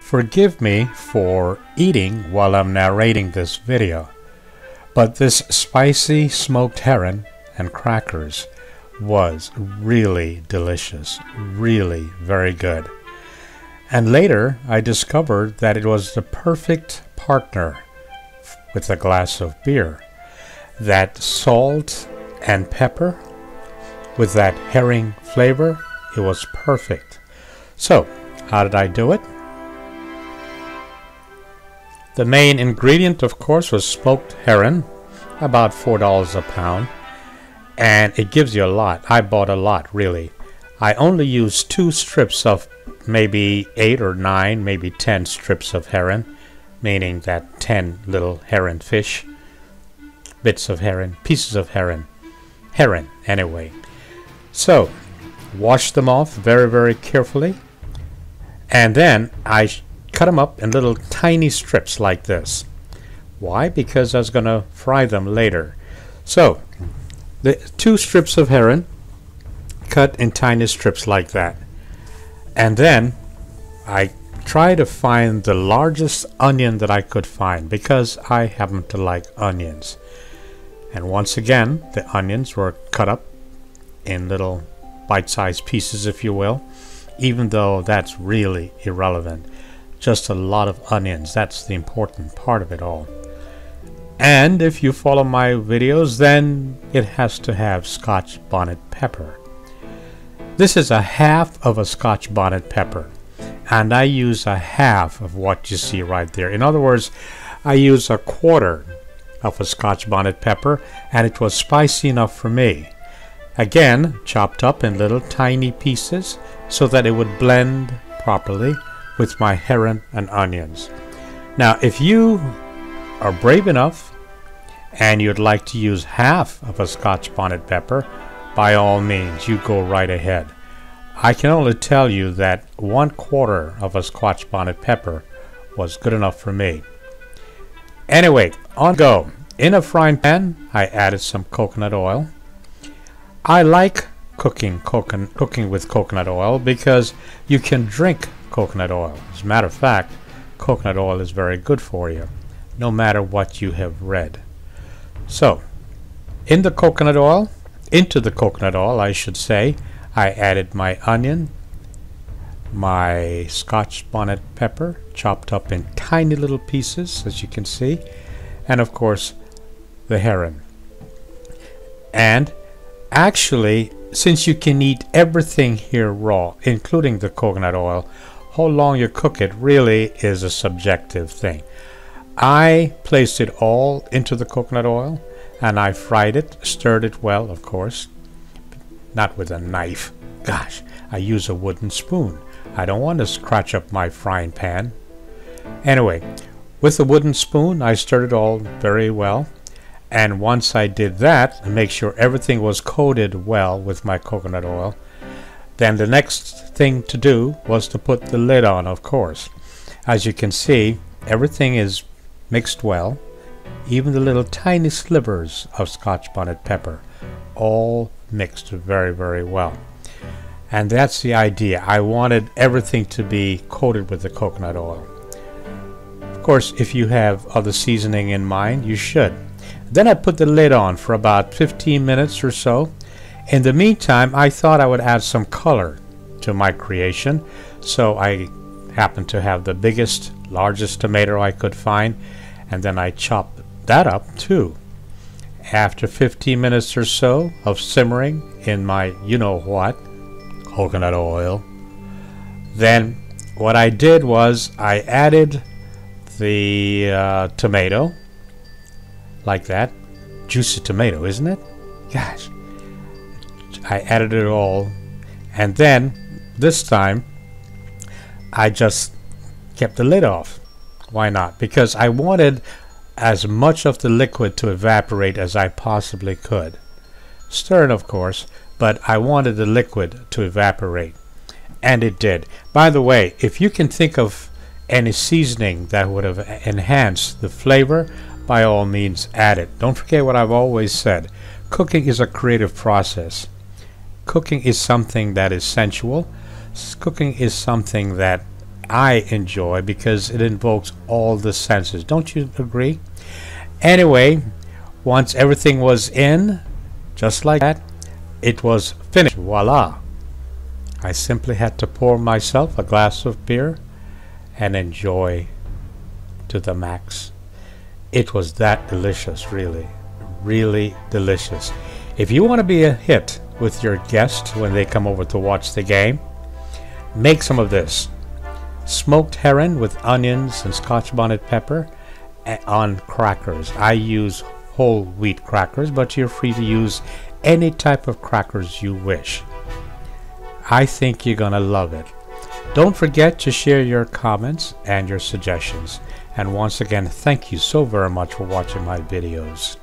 Forgive me for eating while I'm narrating this video, but this spicy smoked herring and crackers was really delicious, really very good. And later I discovered that it was the perfect partner with a glass of beer. That salt and pepper with that herring flavor, it was perfect. So, how did I do it? The main ingredient, of course, was smoked herring, about $4 a pound, and it gives you a lot. I bought a lot, really. I only used 2 strips of maybe 8 or 9, maybe 10 strips of herring, meaning that 10 little herring fish, bits of herring, pieces of herring, anyway. So, wash them off very, very carefully, and then I cut them up in little tiny strips like this. Why? Because I was going to fry them later. So, the 2 strips of herring cut in tiny strips like that. And then I try to find the largest onion that I could find because I happen to like onions. And once again, the onions were cut up in little bite-sized pieces, if you will, even though that's really irrelevant. Just a lot of onions, that's the important part of it all. And if you follow my videos, then it has to have Scotch bonnet pepper. This is a half of a Scotch bonnet pepper, and I use a half of what you see right there. In other words, I use a quarter of a Scotch bonnet pepper, and it was spicy enough for me. Again, chopped up in little tiny pieces so that it would blend properly with my herring and onions. Now, if you are brave enough and you'd like to use half of a Scotch bonnet pepper, by all means, you go right ahead. I can only tell you that 1/4 of a Scotch bonnet pepper was good enough for me. Anyway, on go. In a frying pan, I added some coconut oil. I like cooking with coconut oil because you can drink coconut oil. As a matter of fact, coconut oil is very good for you, no matter what you have read. So, into the coconut oil, I should say, I added my onion, my Scotch bonnet pepper, chopped up in tiny little pieces, as you can see, and of course, the herring. And actually, since you can eat everything here raw, including the coconut oil, how long you cook it really is a subjective thing. I placed it all into the coconut oil and I fried it, stirred it well, of course, not with a knife. Gosh, I use a wooden spoon. I don't want to scratch up my frying pan. Anyway, with the wooden spoon, I stirred it all very well. And once I did that, and make sure everything was coated well with my coconut oil, then the next thing to do was to put the lid on, of course. As you can see, everything is mixed well, even the little tiny slivers of Scotch bonnet pepper, all mixed very, very well. And that's the idea. I wanted everything to be coated with the coconut oil. Of course, if you have other seasoning in mind, you should. Then I put the lid on for about 15 minutes or so. In the meantime, I thought I would add some color to my creation, so I happened to have the biggest, largest tomato I could find, and then I chopped that up too. After 15 minutes or so of simmering in my you-know-what, coconut oil, then what I did was I added the tomato, like that. Juicy tomato, isn't it? Gosh. I added it all, and then this time I just kept the lid off. Why not? Because I wanted as much of the liquid to evaporate as I possibly could. Stir it, of course, but I wanted the liquid to evaporate, and it did. By the way, if you can think of any seasoning that would have enhanced the flavor, by all means add it. Don't forget what I've always said. Cooking is a creative process. Cooking is something that is sensual. Cooking is something that I enjoy because it invokes all the senses. Don't you agree? Anyway, once everything was in, just like that, it was finished. Voila! I simply had to pour myself a glass of beer and enjoy to the max. It was that delicious, really, really delicious. If you want to be a hit with your guests when they come over to watch the game, make some of this. Smoked herring with onions and Scotch bonnet pepper on crackers. I use whole wheat crackers, but you're free to use any type of crackers you wish. I think you're gonna love it. Don't forget to share your comments and your suggestions. And once again, thank you so very much for watching my videos.